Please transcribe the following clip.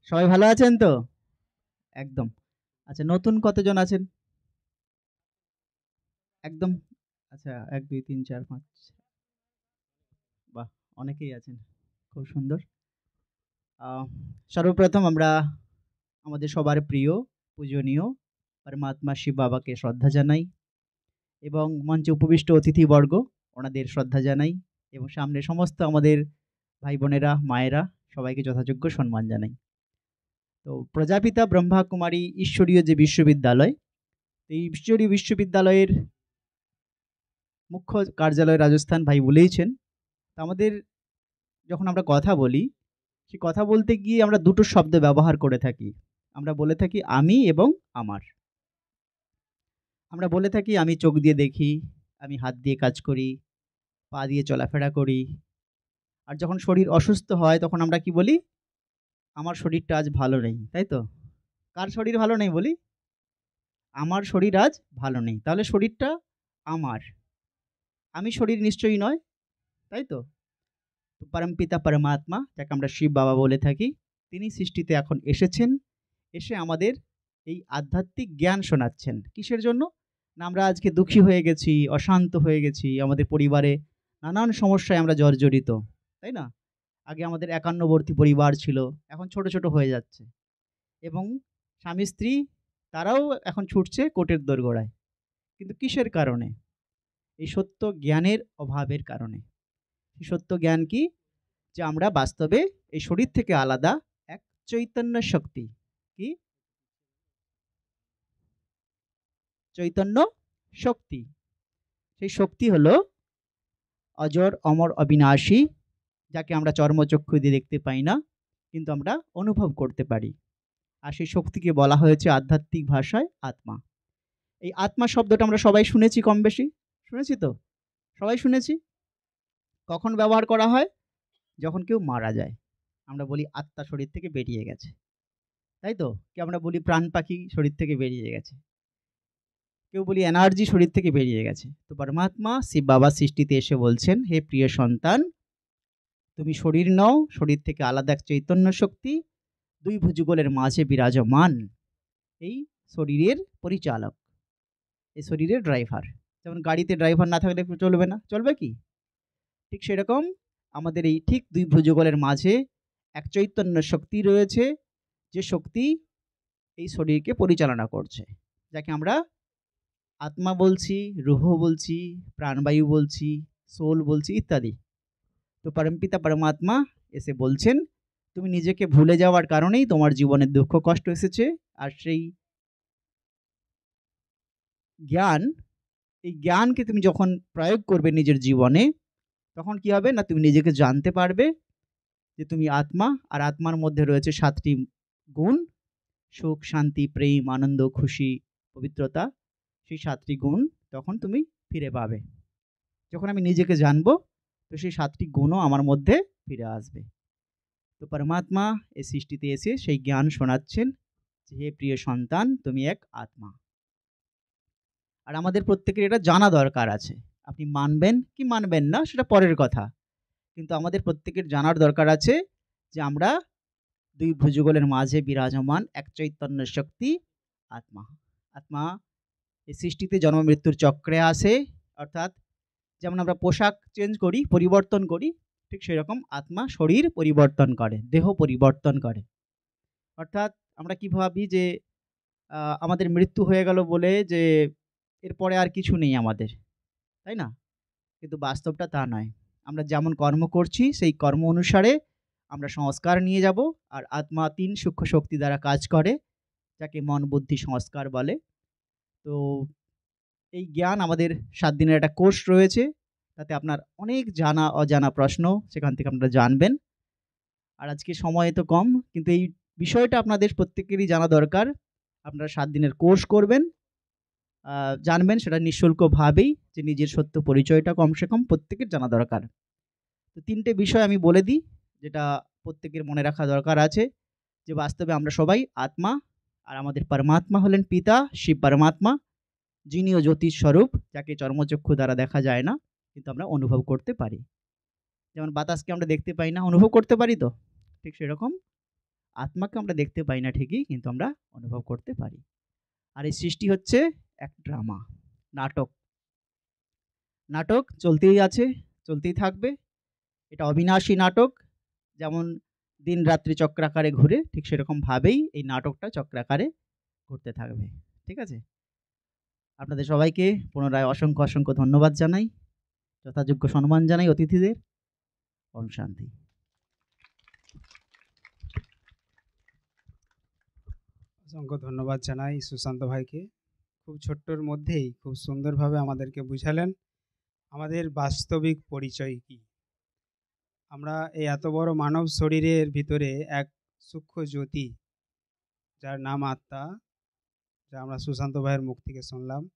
সবাই ভালো আছেন তো? একদম। আচ্ছা, নতুন কতজন আছেন? একদম। আচ্ছা, ১, ২, ৩, ৪, ৫। বাহ! অনেকেই আছেন। খুব সুন্দর। আ সর্বপ্রথম আমরা আমাদের সবার প্রিয়, পূজনীয় পরমাত্মা শিব বাবাকে শ্রদ্ধা জানাই এবং মঞ্চে উপবিষ্ট অতিথিবর্গ ওনাদের শ্রদ্ধা জানাই এবং সামনে সমস্ত আমাদের ভাই-বোনেরা, মায়েরা সবাইকে যথাযোগ্য সম্মান জানাই। তো প্রজাপিতা ব্রহ্মা কুমারী ঈশ্বরীয় যে বিশ্ববিদ্যালয়, এই ঈশ্বরীয় বিশ্ববিদ্যালয়ের মুখ্য কার্যালয় রাজস্থান ভাই বলেইছেন। তো আমাদের যখন আমরা কথা বলি, সে কথা বলতে গিয়ে আমরা ২ টো শব্দ ব্যবহার করে থাকি। আমরা বলে থাকি আমি এবং আমার। আমরা বলে থাকি আমি চোখ দিয়ে দেখি, আমি হাত দিয়ে কাজ করি, পা দিয়ে চলাফেরা করি। আর যখন শরীর অসুস্থ হয় তখন আমরা কি বলি? আমার শরীরটা আজ ভালো নেই। তাই তো? কার শরীর ভালো নেই বলি? আমার শরীর আজ ভালো নেই। তাহলে শরীরটা আমার। আমি শরীর নিশ্চয়ই নয়। তাই তো? তো পরমপিতা পরমাত্মা যাকে আমরা শিব বাবা বলে থাকি, তিনি সৃষ্টিতে এখন এসেছেন। এসে আমাদের এই আধ্যাত্মিক জ্ঞান শোনাচ্ছেন। কিসের জন্য? না আমরা আজকে দুঃখী হয়ে গেছি, অশান্ত হয়ে গেছি। আমাদের পরিবারে নানান সমস্যায় আমরা জর্জরিত। তাই না? আগে আমাদের একান্নবর্তী পরিবার ছিল। এখন ছোট, ছোট হয়ে যাচ্ছে। এবং স্বামী-স্ত্রী তারাও এখন ছুটছে কোর্টের দোরগোড়ায়। কিন্তু কিসের কারণে? এই সত্য জ্ঞানের অভাবের কারণে। এই সত্য জ্ঞান কি? যে আমরা বাস্তবে এই শরীর থেকে আলাদা এক চৈতন্য শক্তি। কি? চৈতন্য শক্তি। সেই শক্তি হলো অজর, অমর, অবিনাশী, যাকে আমরা চর্মচক্ষু দিয়ে দেখতে পাই না, কিন্তু আমরা অনুভব করতে পারি। আর সেই শক্তিকে বলা হয়েছে আধ্যাত্মিক ভাষায় আত্মা। এই আত্মা শব্দটা আমরা সবাই শুনেছি কমবেশি। শুনেছি তো? সবাই শুনেছি। কখন ব্যবহার করা হয়? যখন কেউ মারা যায়। আমরা বলি আত্মা শরীর থেকে বেরিয়ে গেছে। তাই তো? কি আমরা বলি প্রাণ পাখি শরীর থেকে বেরিয়ে গেছে। কেউ বলি এনার্জি শরীর থেকে বেরিয়ে গেছে। তো পরমাত্মা শিব বাবা সৃষ্টিতে এসে বলছেন, "হে প্রিয় সন্তান, তুমি শরীর নও, শরীর থেকে আলাদা এক চৈতন্য শক্তি, ২ ভুজগলের মাঝে বিরাজমান এই শরীরের পরিচালক, এই শরীরের ড্রাইভার।" যেমন গাড়িতে ড্রাইভার না থাকলে চলবে না। চলবে কি? ঠিক সেরকম আমাদের এই ঠিক ২ ভুজগলের মাঝে এক চৈতন্য শক্তি রয়েছে, যে শক্তি এই শরীরকে পরিচালনা করছে। যাকে আমরা আত্মা বলছি, রূহ বলছি, প্রাণবায়ু বলছি, সোল বলছি ইত্যাদি। তো পরমপিতা পরমাত্মা এসে বলছেন, তুমি নিজেকে ভুলে যাওয়ার কারণেই তোমার জীবনে দুঃখ কষ্ট এসেছে। আর সেই জ্ঞান, এই জ্ঞানকে তুমি যখন প্রয়োগ করবে নিজের জীবনে, তখন কি হবে? না তুমি নিজেকে জানতে পারবে যে তুমি আত্মা, আর আত্মার মধ্যে রয়েছে ৭ টি গুণ: সুখ, শান্তি, প্রেম, আনন্দ, খুশি, পবিত্রতা। সেই ৭ টি গুণ তখন তুমি ফিরে পাবে। যখন আমি নিজেকে জানবো, তো সেই ৭ টি গুণও আমার মধ্যে ফিরে আসবে। তো পরমাত্মা এই সৃষ্টিতে এসে সেই জ্ঞান শোনাচ্ছেন যে, "হে প্রিয় সন্তান, তুমি এক আত্মা।" আর আমাদের প্রত্যেকের এটা জানা দরকার আছে। আপনি মানবেন কি মানবেন না সেটা পরের কথা। কিন্তু আমাদের প্রত্যেকের জানার দরকার আছে যে আমরা ২ ভুজগলের মাঝে বিরাজমান এক চৈতন্য শক্তি আত্মা। আত্মা এই সৃষ্টিতে জন্ম-মৃত্যুর চক্রে আসে, অর্থাৎ যেমন আমরা পোশাক চেঞ্জ করি, পরিবর্তন করি, ঠিক সেরকম আত্মা শরীর পরিবর্তন করে, দেহ পরিবর্তন করে। অর্থাৎ আমরা কি ভাবি যে আমাদের মৃত্যু হয়ে গেল বলে যে এরপরে আর কিছু নেই আমাদের, তাই না? কিন্তু বাস্তবটা তা নয়। আমরা যেমন কর্ম করছি সেই কর্ম অনুসারে আমরা সংস্কার নিয়ে যাব। আর আত্মা ৩ সূক্ষ্ম শক্তি দ্বারা কাজ করে, যাকে মন, বুদ্ধি, সংস্কার বলে। তো এই জ্ঞান আমাদের ৭ দিনের একটা কোর্স রয়েছে। তাতে আপনার অনেক জানা অজানা প্রশ্ন সেখান থেকে আপনারা জানবেন। আর আজকে সময় তো কম, কিন্তু এই বিষয়টা আপনাদের প্রত্যেকেরই জানা দরকার। আপনারা ৭ দিনের কোর্স করবেন। আ জানবেন সেটা নিঃশুল্কভাবেই, যে নিজের সত্য পরিচয়টা কমসে কম প্রত্যেকের জানা দরকার। তো ৩ টে বিষয় আমি বলে দিই, যেটা প্রত্যেকের মনে রাখা দরকার আছে, যে বাস্তবে আমরা সবাই আত্মা, আর আমাদের পরমাত্মা হলেন পিতা শিব পরমাত্মা, যিনিও জ্যোতির স্বরূপ, যাকে চর্মচক্ষু দ্বারা দেখা যায় না, কিন্তু আমরা অনুভব করতে পারি। যেমন বাতাসকে আমরা দেখতে পাই না, অনুভব করতে পারি তো? ঠিক সেরকম আত্মাকে আমরা দেখতে পাই না ঠিকই, কিন্তু আমরা অনুভব করতে পারি। আর এই সৃষ্টি হচ্ছে এক ড্রামা, নাটক। নাটক চলতেই আছে, চলতেই থাকবে। এটা অবিনাশী নাটক। যেমন দিন-রাত্রি চক্রাকারে ঘুরে, ঠিক সেরকমভাবেই এই নাটকটা চক্রাকারে ঘুরতে থাকবে। ঠিক আছে? আপনাদের সবাইকে পুনরায় অসংখ্য, অসংখ্য ধন্যবাদ জানাই। যথাযোগ্য সম্মান জানাই অতিথিদের। ওম শান্তি। অসংখ্য ধন্যবাদ জানাই সুশান্ত ভাইকে। খুব ছোট্টর মধ্যেই খুব সুন্দরভাবে আমাদেরকে বুঝালেন আমাদের বাস্তবিক পরিচয় কী। আমরা এই এত বড় মানব শরীরের ভিতরে এক সূক্ষ্ম জ্যোতি, যার নাম আত্মা, যা আমরা সুশান্ত ভাইয়ের মুখ থেকে শুনলাম।